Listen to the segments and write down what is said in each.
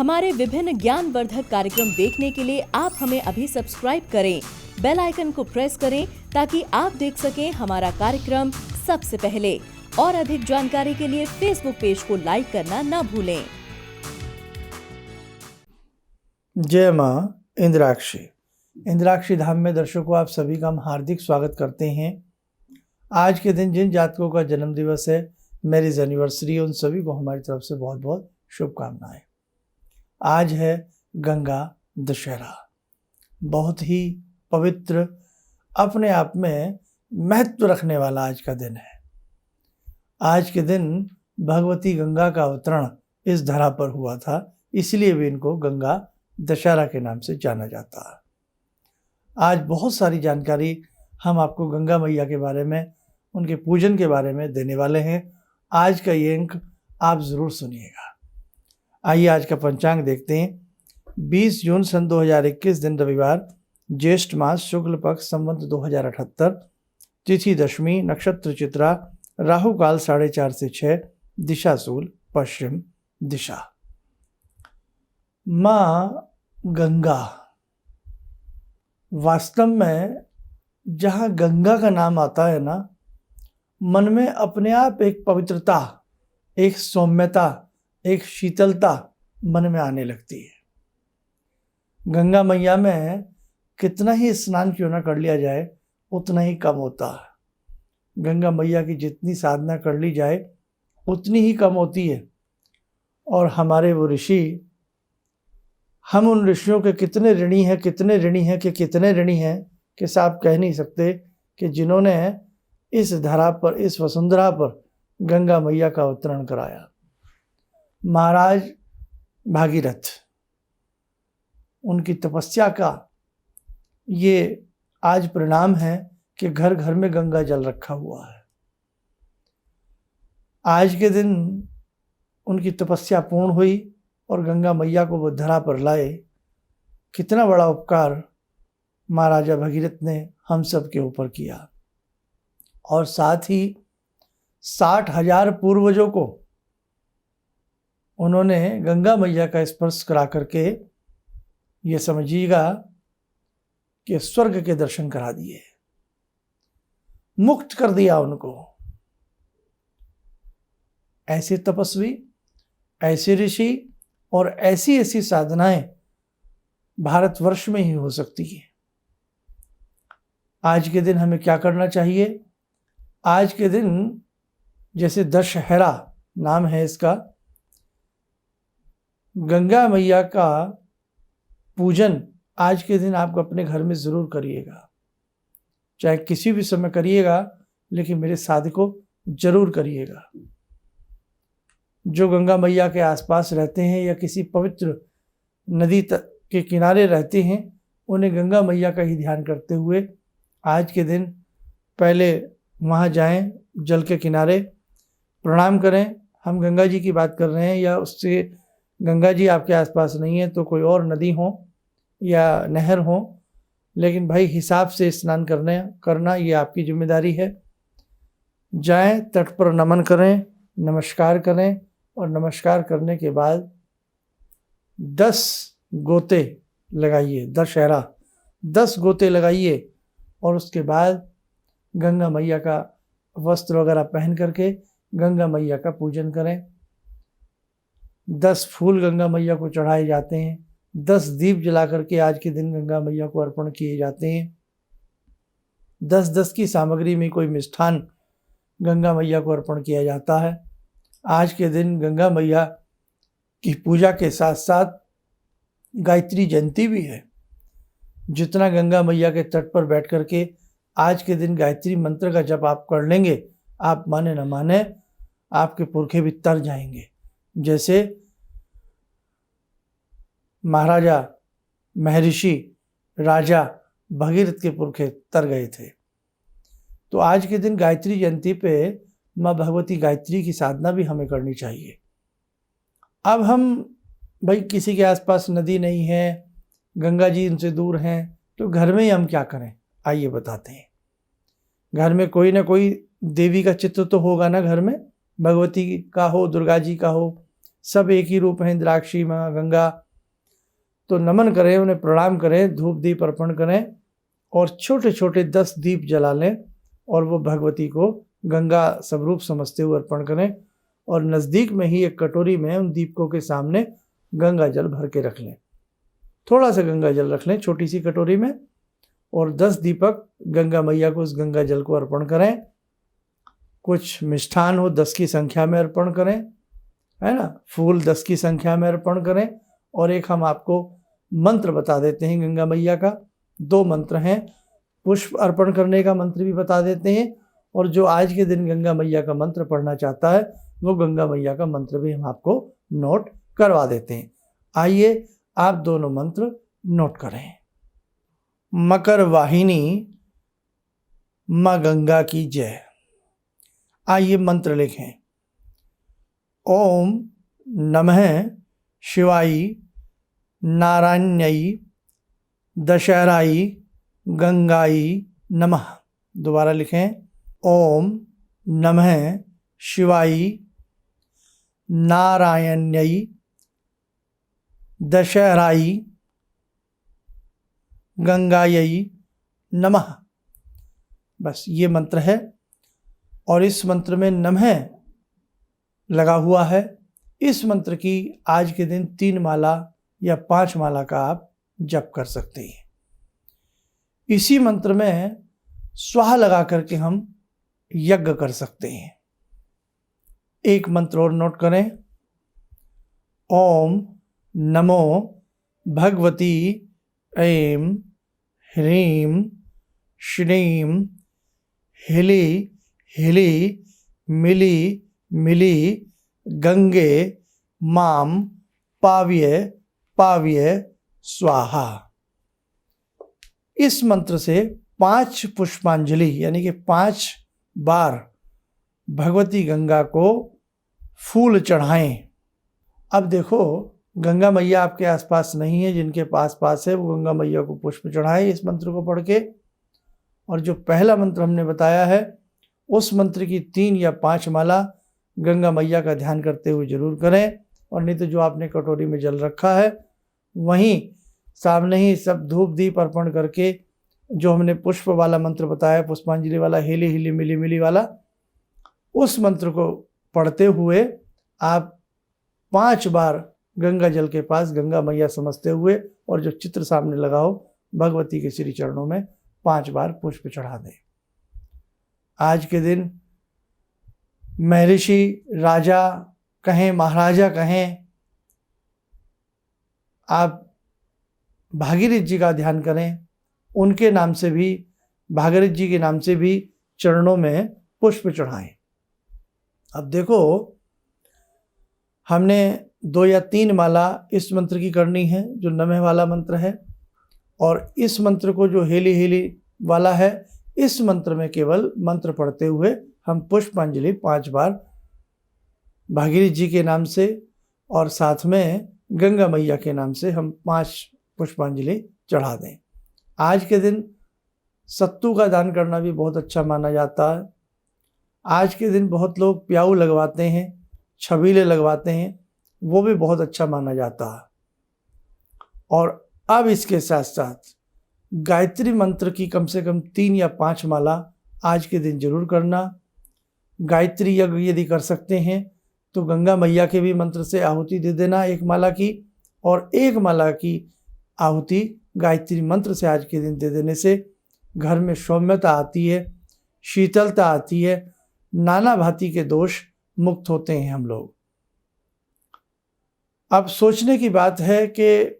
हमारे विभिन्न ज्ञानवर्धक कार्यक्रम देखने के लिए आप हमें अभी सब्सक्राइब करें, बेल आइकन को प्रेस करें ताकि आप देख सकें हमारा कार्यक्रम सबसे पहले। और अधिक जानकारी के लिए फेसबुक पेज को लाइक करना न भूलें। जय माँ इंद्राक्षी धाम में दर्शकों आप सभी का हम हार्दिक स्वागत करते हैं। आज के दिन जिन जातकों का जन्म दिवस है, मैरिज एनिवर्सरी, उन सभी को हमारी तरफ से बहुत बहुत शुभकामनाएं। आज है गंगा दशहरा, बहुत ही पवित्र, अपने आप में महत्व रखने वाला आज का दिन है। आज के दिन भगवती गंगा का अवतरण इस धरा पर हुआ था, इसलिए भी इनको गंगा दशहरा के नाम से जाना जाता है। आज बहुत सारी जानकारी हम आपको गंगा मैया के बारे में, उनके पूजन के बारे में देने वाले हैं। आज का ये अंक आप ज़रूर सुनिएगा। आइए आज का पंचांग देखते हैं। 20 जून सन 2021 दिन रविवार, ज्येष्ठ मास, शुक्ल पक्ष, संवत 2078, तिथि दशमी, नक्षत्र चित्रा, राहु काल 4:30 से 6, दिशा शूल पश्चिम दिशा। माँ गंगा, वास्तव में जहाँ गंगा का नाम आता है ना, मन में अपने आप एक पवित्रता, एक सौम्यता, एक शीतलता मन में आने लगती है। गंगा मैया में कितना ही स्नान क्यों ना कर लिया जाए उतना ही कम होता है। गंगा मैया की जितनी साधना कर ली जाए उतनी ही कम होती है। और हमारे वो ऋषि, हम उन ऋषियों के कितने ऋणी हैं कि साहब कह नहीं सकते कि जिन्होंने इस धरा पर, इस वसुंधरा पर गंगा मैया का अवतरण कराया। महाराज भागीरथ, उनकी तपस्या का ये आज परिणाम है कि घर घर में गंगा जल रखा हुआ है। आज के दिन उनकी तपस्या पूर्ण हुई और गंगा मैया को वो धरा पर लाए। कितना बड़ा उपकार महाराजा भगीरथ ने हम सब के ऊपर किया। और साथ ही 60,000 पूर्वजों को उन्होंने गंगा मैया का स्पर्श करा करके ये समझिएगा कि स्वर्ग के दर्शन करा दिए, मुक्त कर दिया उनको। ऐसे तपस्वी, ऐसे ऋषि और ऐसी ऐसी साधनाएं भारतवर्ष में ही हो सकती है। आज के दिन हमें क्या करना चाहिए? आज के दिन जैसे दशहरा नाम है इसका, गंगा मैया का पूजन आज के दिन आप अपने घर में ज़रूर करिएगा। चाहे किसी भी समय करिएगा, लेकिन मेरे साथ को जरूर करिएगा। जो गंगा मैया के आसपास रहते हैं या किसी पवित्र नदी के किनारे रहते हैं, उन्हें गंगा मैया का ही ध्यान करते हुए आज के दिन पहले वहाँ जाएं, जल के किनारे प्रणाम करें। हम गंगा जी की बात कर रहे हैं, या उससे गंगा जी आपके आसपास नहीं है तो कोई और नदी हो या नहर हो, लेकिन भाई हिसाब से स्नान करना ये आपकी जिम्मेदारी है। जाएं, तट पर नमन करें, नमस्कार करें और नमस्कार करने के बाद 10 गोते लगाइए। दशहरा 10 गोते लगाइए और उसके बाद गंगा मैया का वस्त्र वगैरह पहन करके गंगा मैया का पूजन करें। 10 फूल गंगा मैया को चढ़ाए जाते हैं। 10 दीप जला करके आज के दिन गंगा मैया को अर्पण किए जाते हैं। 10-10 की सामग्री में कोई मिष्ठान गंगा मैया को अर्पण किया जाता है। आज के दिन गंगा मैया की पूजा के साथ साथ गायत्री जयंती भी है। जितना गंगा मैया के तट पर बैठ करके आज के दिन गायत्री मंत्र का जप आप कर लेंगे, आप माने न माने आपके पुरखे भी तर जाएंगे। जैसे महाराजा महर्षि राजा भगीरथ के पुरखे तर गए थे। तो आज के दिन गायत्री जयंती पे माँ भगवती गायत्री की साधना भी हमें करनी चाहिए। अब हम भाई किसी के आसपास नदी नहीं है, गंगा जी उनसे दूर हैं, तो घर में ही हम क्या करें? आइए बताते हैं। घर में कोई ना कोई देवी का चित्र तो होगा ना, घर में भगवती का हो, दुर्गा जी का हो, सब एक ही रूप हैं, इंद्राक्षी माँ गंगा। तो नमन करें, उन्हें प्रणाम करें, धूप दीप अर्पण करें और छोटे छोटे 10 दीप जला लें और वो भगवती को गंगा स्वरूप समझते हुए अर्पण करें। और नज़दीक में ही एक कटोरी में उन दीपकों के सामने गंगा जल भर के रख लें। थोड़ा सा गंगा जल रख लें छोटी सी कटोरी में और 10 दीपक गंगा मैया को उस गंगा जल को अर्पण करें। कुछ मिष्ठान हो 10 की संख्या में अर्पण करें, है ना, फूल 10 की संख्या में अर्पण करें। और एक हम आपको मंत्र बता देते हैं गंगा मैया का। 2 मंत्र हैं, पुष्प अर्पण करने का मंत्र भी बता देते हैं और जो आज के दिन गंगा मैया का मंत्र पढ़ना चाहता है वो गंगा मैया का मंत्र भी हम आपको नोट करवा देते हैं। आइए आप दोनों मंत्र नोट करें। मकर वाहिनी माँ गंगा की जय। आइए मंत्र लिखें। ओम नमः शिवाय नारायण्यै दशहराई गंगाई नमः। दोबारा लिखें। ओम नमः शिवाय नारायण्यै दशहराई गंगायै नमः। बस ये मंत्र है और इस मंत्र में नमः लगा हुआ है। इस मंत्र की आज के दिन 3 माला या 5 माला का आप जप कर सकते हैं। इसी मंत्र में स्वाहा लगा करके हम यज्ञ कर सकते हैं। एक मंत्र और नोट करें। ओम नमो भगवती ऐं ह्रीं श्रीं हिली हिली मिली मिली गंगे माम पाव्य पाव्य स्वाहा। इस मंत्र से 5 पुष्पांजलि यानी कि 5 बार भगवती गंगा को फूल चढ़ाएं। अब देखो गंगा मैया आपके आसपास नहीं है, जिनके पास है वो गंगा मैया को पुष्प चढ़ाएं इस मंत्र को पढ़ के। और जो पहला मंत्र हमने बताया है उस मंत्र की 3 या 5 माला गंगा मैया का ध्यान करते हुए जरूर करें। और नहीं तो जो आपने कटोरी में जल रखा है वहीं सामने ही सब धूप दीप अर्पण करके जो हमने पुष्प वाला मंत्र बताया, पुष्पांजलि वाला, हिली हिली मिली मिली वाला, उस मंत्र को पढ़ते हुए आप 5 बार गंगा जल के पास गंगा मैया समझते हुए और जो चित्र सामने लगा हो भगवती के श्री चरणों में 5 बार पुष्प चढ़ा दें। आज के दिन महर्षि, राजा कहें, महाराजा कहें, आप भागीरथ जी का ध्यान करें। उनके नाम से भी, भागीरथ जी के नाम से भी चरणों में पुष्प चढ़ाएं। अब देखो हमने 2 या 3 माला इस मंत्र की करनी है जो नमः वाला मंत्र है, और इस मंत्र को जो हेली हेली वाला है, इस मंत्र में केवल मंत्र पढ़ते हुए हम पुष्पांजलि 5 बार भागीरथ जी के नाम से और साथ में गंगा मैया के नाम से हम 5 पुष्पांजलि चढ़ा दें। आज के दिन सत्तू का दान करना भी बहुत अच्छा माना जाता है। आज के दिन बहुत लोग प्याऊ लगवाते हैं, छबीले लगवाते हैं, वो भी बहुत अच्छा माना जाता है। और अब इसके साथ साथ गायत्री मंत्र की कम से कम 3 या 5 माला आज के दिन जरूर करना। गायत्री यज्ञ यदि कर सकते हैं तो गंगा मैया के भी मंत्र से आहुति दे देना 1 माला की, और 1 माला की आहुति गायत्री मंत्र से आज के दिन दे देने से घर में सौम्यता आती है, शीतलता आती है, नाना भांति के दोष मुक्त होते हैं हम लोग। अब सोचने की बात है कि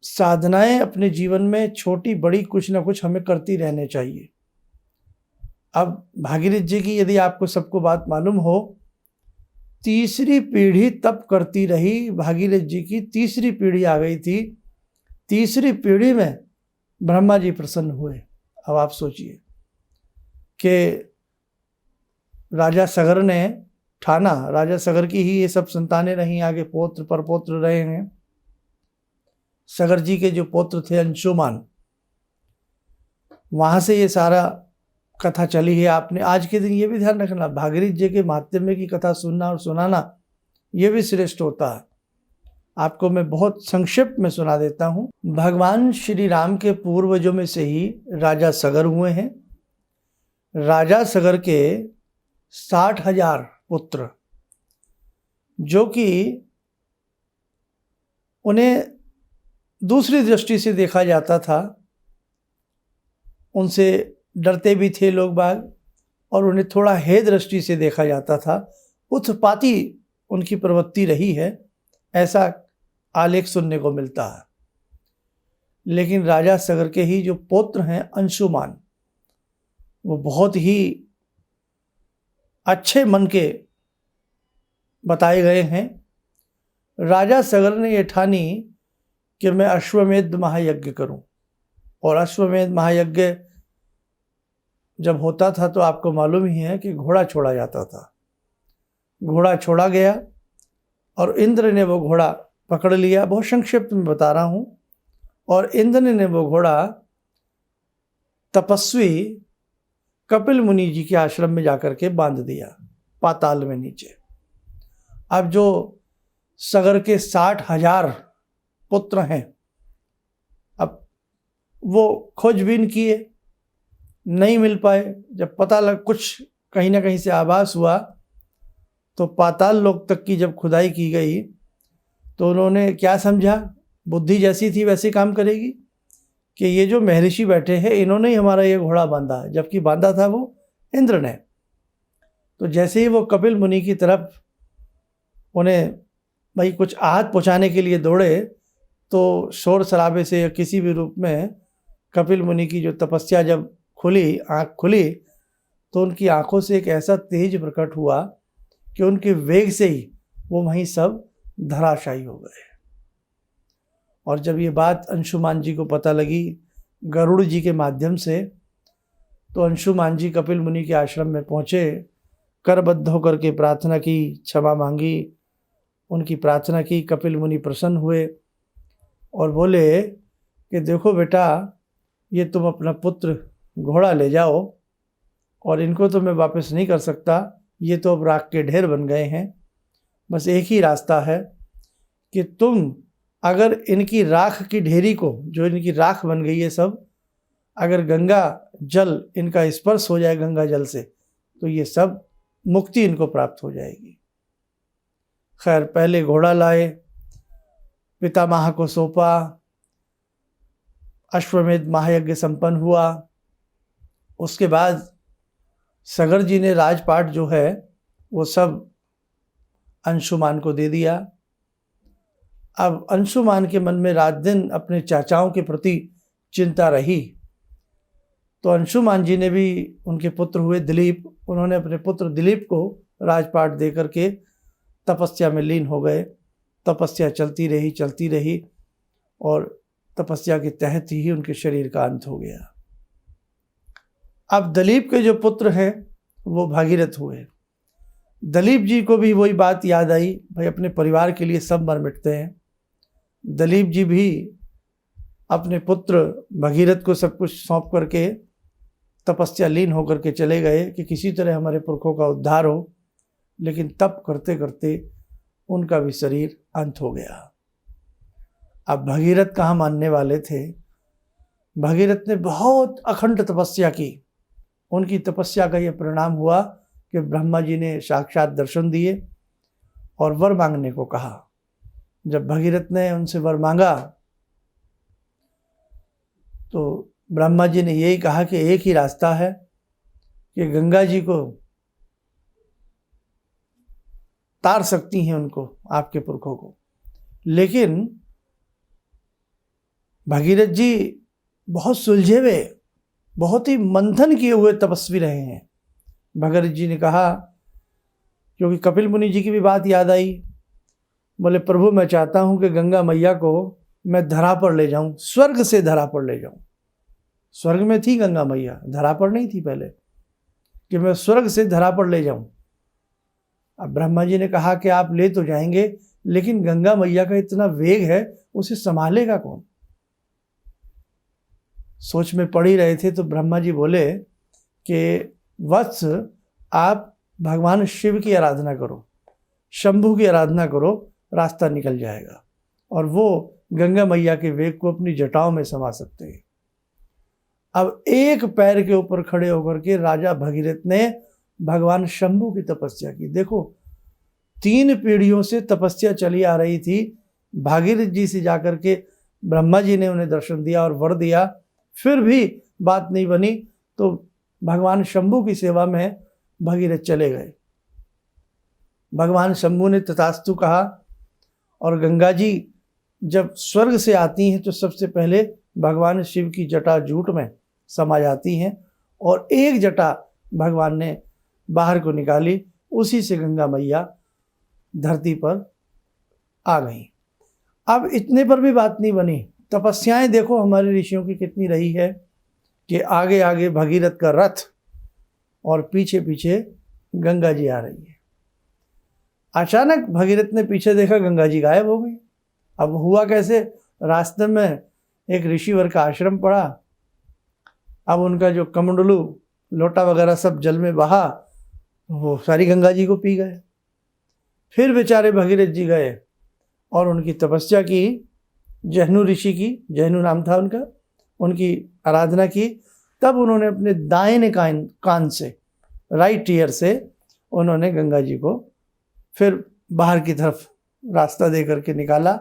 साधनाएं अपने जीवन में छोटी बड़ी कुछ ना कुछ हमें करती रहने चाहिए। अब भागीरथ जी की यदि आपको सबको बात मालूम हो, 3री पीढ़ी तब करती रही, भागीरथ जी की 3री पीढ़ी आ गई थी, 3री पीढ़ी में ब्रह्मा जी प्रसन्न हुए। अब आप सोचिए कि राजा सगर ने ठाना, राजा सगर की ही ये सब संतानें रहीं, आगे पौत्र परपौत्र रहे हैं। सगर जी के जो पौत्र थे अंशुमान, वहाँ से ये सारा कथा चली है। आपने आज के दिन ये भी ध्यान रखना, भागीरथ जी के महात्म्य की कथा सुनना और सुनाना ये भी श्रेष्ठ होता है। आपको मैं बहुत संक्षिप्त में सुना देता हूँ। भगवान श्री राम के पूर्वजों में से ही राजा सगर हुए हैं। राजा सगर के 60,000 पुत्र, जो कि उन्हें दूसरी दृष्टि से देखा जाता था, उनसे डरते भी थे लोग बाग, और उन्हें थोड़ा हे दृष्टि से देखा जाता था। उत्पाती उनकी प्रवृत्ति रही है, ऐसा आलेख सुनने को मिलता है। लेकिन राजा सगर के ही जो पुत्र हैं अंशुमान, वो बहुत ही अच्छे मन के बताए गए हैं। राजा सगर ने ये ठानी कि मैं अश्वमेध महायज्ञ करूं, और अश्वमेध महायज्ञ जब होता था तो आपको मालूम ही है कि घोड़ा छोड़ा जाता था। घोड़ा छोड़ा गया और इंद्र ने वो घोड़ा पकड़ लिया। बहुत संक्षिप्त में बता रहा हूँ। और इंद्र ने वो घोड़ा तपस्वी कपिल मुनि जी के आश्रम में जाकर के बांध दिया, पाताल में नीचे। अब जो सगर के 60,000 पुत्र हैं, अब वो खोजबीन किए, नहीं मिल पाए। जब पता लग, कुछ कहीं ना कहीं से आभास हुआ, तो पाताल लोक तक की जब खुदाई की गई तो उन्होंने क्या समझा, बुद्धि जैसी थी वैसे काम करेगी, कि ये जो महर्षि बैठे हैं इन्होंने ही हमारा ये घोड़ा बांधा, जबकि बांधा था वो इंद्र ने। तो जैसे ही वो कपिल मुनि की तरफ उन्हें भाई कुछ आहत पहुँचाने के लिए दौड़े, तो शोर शराबे से या किसी भी रूप में कपिल मुनि की जो तपस्या जब खुली, आँख खुली, तो उनकी आँखों से एक ऐसा तेज प्रकट हुआ कि उनके वेग से ही वो वहीं सब धराशायी हो गए। और जब ये बात अंशुमान जी को पता लगी गरुड़ जी के माध्यम से, तो अंशुमान जी कपिल मुनि के आश्रम में पहुँचे, करबद्ध होकर के प्रार्थना की, क्षमा मांगी, उनकी प्रार्थना की। कपिल मुनि प्रसन्न हुए और बोले कि देखो बेटा, ये तुम अपना पुत्र घोड़ा ले जाओ, और इनको तो मैं वापस नहीं कर सकता, ये तो अब राख के ढेर बन गए हैं। बस एक ही रास्ता है कि तुम अगर इनकी राख की ढेरी को, जो इनकी राख बन गई है सब, अगर गंगा जल इनका स्पर्श हो जाए गंगा जल से, तो ये सब मुक्ति इनको प्राप्त हो जाएगी। खैर, पहले घोड़ा लाए, पितामह को सौंपा, अश्वमेध महायज्ञ संपन्न हुआ। उसके बाद सगर जी ने राजपाट जो है वो सब अंशुमान को दे दिया। अब अंशुमान के मन में रात दिन अपने चाचाओं के प्रति चिंता रही, तो अंशुमान जी ने भी, उनके पुत्र हुए दिलीप, उन्होंने अपने पुत्र दिलीप को राजपाट दे करके तपस्या में लीन हो गए। तपस्या चलती रही और तपस्या के तहत ही उनके शरीर का अंत हो गया। अब दिलीप के जो पुत्र हैं वो भागीरथ हुए। दिलीप जी को भी वही बात याद आई, भाई अपने परिवार के लिए सब मर मिटते हैं। दिलीप जी भी अपने पुत्र भगीरथ को सब कुछ सौंप करके तपस्या लीन होकर के चले गए कि किसी तरह हमारे पुरखों का उद्धार हो। लेकिन तप करते करते उनका भी शरीर अंत हो गया। अब भगीरथ कहाँ मानने वाले थे। भगीरथ ने बहुत अखंड तपस्या की। उनकी तपस्या का यह परिणाम हुआ कि ब्रह्मा जी ने साक्षात दर्शन दिए और वर मांगने को कहा। जब भगीरथ ने उनसे वर मांगा तो ब्रह्मा जी ने यही कहा कि एक ही रास्ता है कि गंगा जी को तार सकती हैं उनको, आपके पुरखों को। लेकिन भगीरथ जी बहुत सुलझे हुए, बहुत ही मंथन किए हुए तपस्वी रहे हैं। भगीरथ जी ने कहा, क्योंकि कपिल मुनि जी की भी बात याद आई, बोले प्रभु मैं चाहता हूं कि गंगा मैया को मैं धरा पर ले जाऊं, स्वर्ग से धरा पर ले जाऊं। स्वर्ग में थी गंगा मैया, धरा पर नहीं थी पहले, कि मैं स्वर्ग से धरा पर ले जाऊं। अब ब्रह्मा जी ने कहा कि आप ले तो जाएंगे, लेकिन गंगा मैया का इतना वेग है, उसे संभालेगा कौन। सोच में पड़ ही रहे थे तो ब्रह्मा जी बोले कि वत्स आप भगवान शिव की आराधना करो, शंभू की आराधना करो, रास्ता निकल जाएगा। और वो गंगा मैया के वेग को अपनी जटाओं में समा सकते हैं। अब एक पैर के ऊपर खड़े होकर के राजा भगीरथ ने भगवान शंभू की तपस्या की। देखो 3 पीढ़ियों से तपस्या चली आ रही थी। भागीरथ जी से जाकर के ब्रह्मा जी ने उन्हें दर्शन दिया और वर दिया, फिर भी बात नहीं बनी तो भगवान शंभू की सेवा में भगीरथ चले गए। भगवान शंभू ने तथास्तु कहा और गंगा जी जब स्वर्ग से आती हैं तो सबसे पहले भगवान शिव की जटा जूट में समा जाती हैं और एक जटा भगवान ने बाहर को निकाली, उसी से गंगा मैया धरती पर आ गई। अब इतने पर भी बात नहीं बनी। तपस्याएं देखो हमारे ऋषियों की कितनी रही है कि आगे आगे भगीरथ का रथ और पीछे पीछे गंगा जी आ रही है। अचानक भगीरथ ने पीछे देखा, गंगा जी गायब हो गई। अब हुआ कैसे? रास्ते में एक ऋषिवर का आश्रम पड़ा। अब उनका जो कमंडलू लोटा वगैरह सब जल में बहा, वो सारी गंगा जी को पी गए। फिर बेचारे भगीरथ जी गए और उनकी तपस्या की, जहनु ऋषि की, जहनु नाम था उनका, उनकी आराधना की। तब उन्होंने अपने दाहिने कान से, राइट ईयर से उन्होंने गंगा जी को फिर बाहर की तरफ रास्ता दे करके निकाला।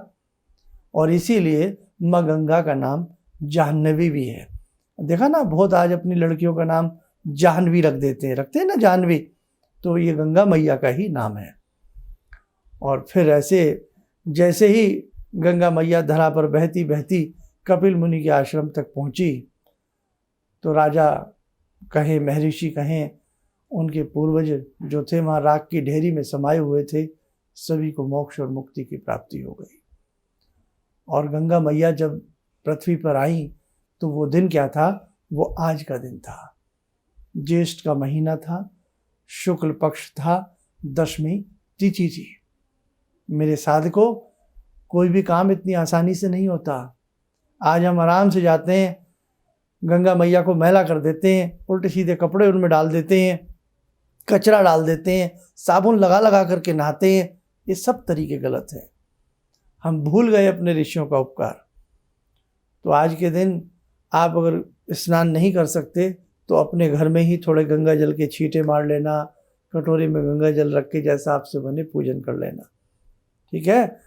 और इसीलिए माँ गंगा का नाम जाह्नवी भी है। देखा ना, बहुत आज अपनी लड़कियों का नाम जाह्नवी रखते हैं ना जाह्नवी, तो ये गंगा मैया का ही नाम है। और फिर ऐसे जैसे ही गंगा मैया धरा पर बहती बहती कपिल मुनि के आश्रम तक पहुंची तो राजा कहें, महर्षि कहें, उनके पूर्वज जो थे वहाँ राख की ढेरी में समाये हुए थे, सभी को मोक्ष और मुक्ति की प्राप्ति हो गई। और गंगा मैया जब पृथ्वी पर आई तो वो दिन क्या था? वो आज का दिन था। ज्येष्ठ का महीना था, शुक्ल पक्ष था, 10वीं तिथि थी। मेरे साधकों, कोई भी काम इतनी आसानी से नहीं होता। आज हम आराम से जाते हैं, गंगा मैया को मैला कर देते हैं, उल्टे सीधे कपड़े उनमें डाल देते हैं, कचरा डाल देते हैं, साबुन लगा लगा करके नहाते हैं। ये सब तरीके गलत हैं। हम भूल गए अपने ऋषियों का उपकार। तो आज के दिन आप अगर स्नान नहीं कर सकते तो अपने घर में ही थोड़े गंगा जल के छींटे मार लेना, कटोरी में गंगा जल रख के जैसा आपसे बने पूजन कर लेना, ठीक है।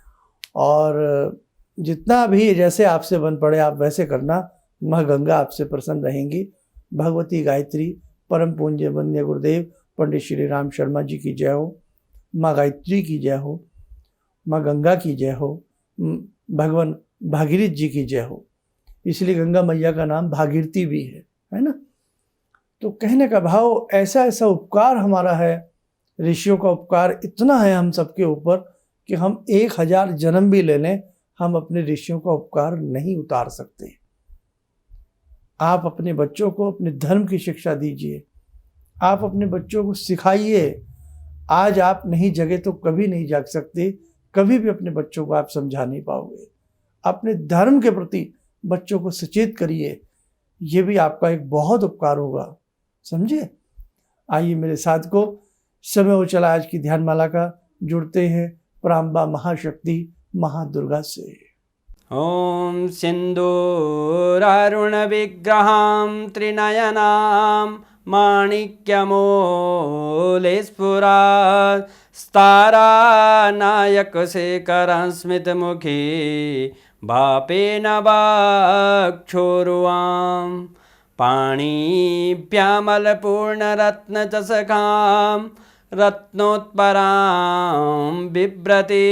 और जितना भी जैसे आपसे बन पड़े आप वैसे करना। माँ गंगा आपसे प्रसन्न रहेंगी। भगवती गायत्री परम पूज्य वंद्य गुरुदेव पंडित श्री राम शर्मा जी की जय हो। माँ गायत्री की जय हो। माँ गंगा की जय हो। भगवान भागीरथ जी की जय हो। इसलिए गंगा मैया का नाम भागीरथी भी है ना। तो कहने का भाव, ऐसा ऐसा उपकार हमारा है, ऋषियों का उपकार इतना है हम सबके ऊपर कि हम 1000 जन्म भी ले लें, हम अपने ऋषियों का उपकार नहीं उतार सकते। आप अपने बच्चों को अपने धर्म की शिक्षा दीजिए, आप अपने बच्चों को सिखाइए। आज आप नहीं जगे तो कभी नहीं जाग सकते, कभी भी अपने बच्चों को आप समझा नहीं पाओगे। अपने धर्म के प्रति बच्चों को सचेत करिए, ये भी आपका एक बहुत उपकार होगा, समझे। आइए मेरे साथ को समय हो चला आज की ध्यानमाला का, जुड़ते हैं प्राम्बा महाशक्ति महादुर्गा से। ॐ सिन्दूरारुण विग्रहां त्रिनयनां माणिक्यमूले स्फुरात् स्तारानायकशेखरं स्मितमुखी भापेन वाक्षोरुवां पाणिभ्यामलपूर्णरत्नचषकां रत्नोत्परां बिभ्रति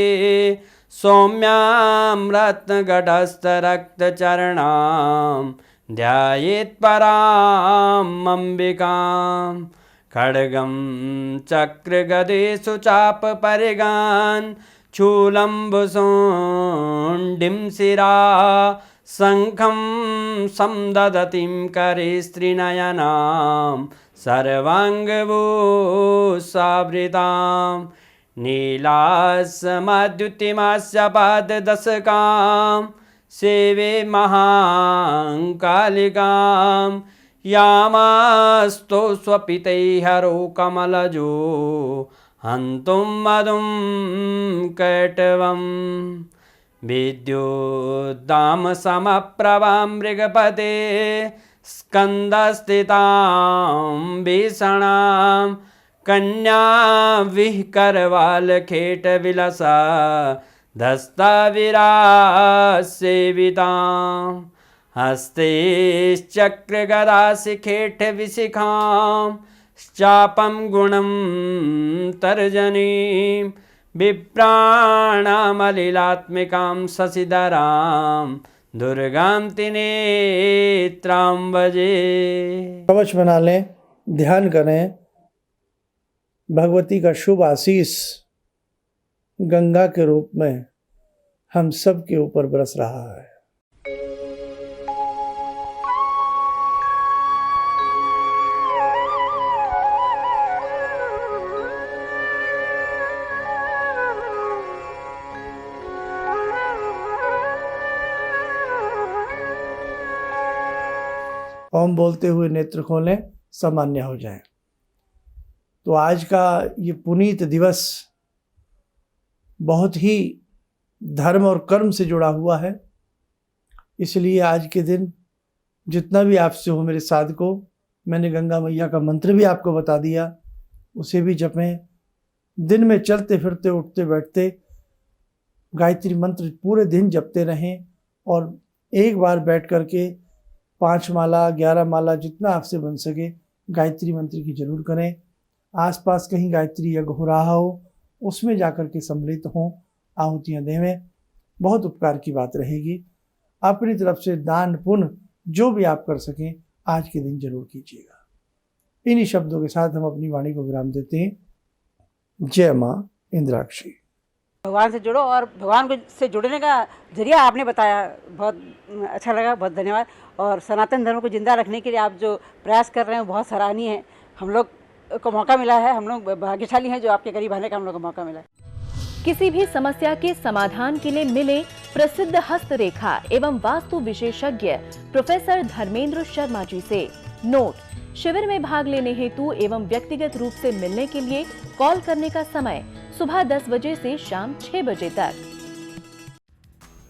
सौम्यां रत्नघटस्थरक्तचरणां ध्यायेत्पराम् अम्बिकां खड्गं चक्रगदेषु चापपरिगान् शूलम्बुशुण्डिं शिरा शङ्खं संदधतीं करे स्त्रीनयनां सर्वाङ्गभूषावृतां नीलास्मद्युतिमास्य पाददशकां सेवे महाकालिकां यामास्तो स्वपितैः हरो कमलजो हन्तुं मधुं कैटवम् विद्युद्दामसमप्रभां मृगपते स्कन्दस्थितां भीषणां कन्या विहकरवालखेटविलसा धस्ताविरासेवितां हस्तैश्चक्रगदाशिखेटविशिखां चापं गुणं तर्जनीं विप्राणामलिलात्मिकां शशिधरां दुर्गां त्रिनेत्रां भजे। कवच बना लें, ध्यान करें। भगवती का शुभ आशीष गंगा के रूप में हम सब के ऊपर बरस रहा है। ओम बोलते हुए नेत्र खोलें, सामान्य हो जाएं। तो आज का ये पुनीत दिवस बहुत ही धर्म और कर्म से जुड़ा हुआ है, इसलिए आज के दिन जितना भी आपसे हो मेरे साधकों, मैंने गंगा मैया का मंत्र भी आपको बता दिया, उसे भी जपें। दिन में चलते फिरते उठते बैठते गायत्री मंत्र पूरे दिन जपते रहें और एक बार बैठ करके 5 माला 11 माला जितना आपसे बन सके गायत्री मंत्र की जरूर करें। आसपास कहीं गायत्री यज्ञ हो रहा हो उसमें जाकर के सम्मिलित हों, आहुतियाँ देवें, बहुत उपकार की बात रहेगी। अपनी तरफ से दान पुण्य जो भी आप कर सकें आज के दिन जरूर कीजिएगा। इन्हीं शब्दों के साथ हम अपनी वाणी को विराम देते हैं। जय माँ इंद्राक्षी। भगवान से जुड़ो और भगवान से जुड़ने का जरिया आपने बताया, बहुत अच्छा लगा, बहुत धन्यवाद। और सनातन धर्म को जिंदा रखने के लिए आप जो प्रयास कर रहे हैं वो बहुत सराहनीय है। हम लोग को मौका मिला है, हम लोग भाग्यशाली हैं जो आपके करीब आने का हम लोग को मौका मिला है। किसी भी समस्या के समाधान के लिए मिले प्रसिद्ध हस्तरेखा एवं वास्तु विशेषज्ञ प्रोफेसर धर्मेंद्र शर्मा जी से। नोट: शिविर में भाग लेने हेतु एवं व्यक्तिगत रूप से मिलने के लिए कॉल करने का समय सुबह 10 बजे से शाम 6 बजे तक।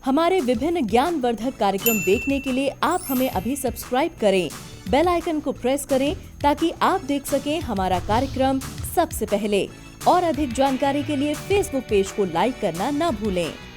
हमारे विभिन्न ज्ञानवर्धक कार्यक्रम देखने के लिए आप हमें अभी सब्सक्राइब करें, बेल आइकन को प्रेस करें ताकि आप देख सकें हमारा कार्यक्रम सबसे पहले। और अधिक जानकारी के लिए फेसबुक पेज को लाइक करना न भूलें।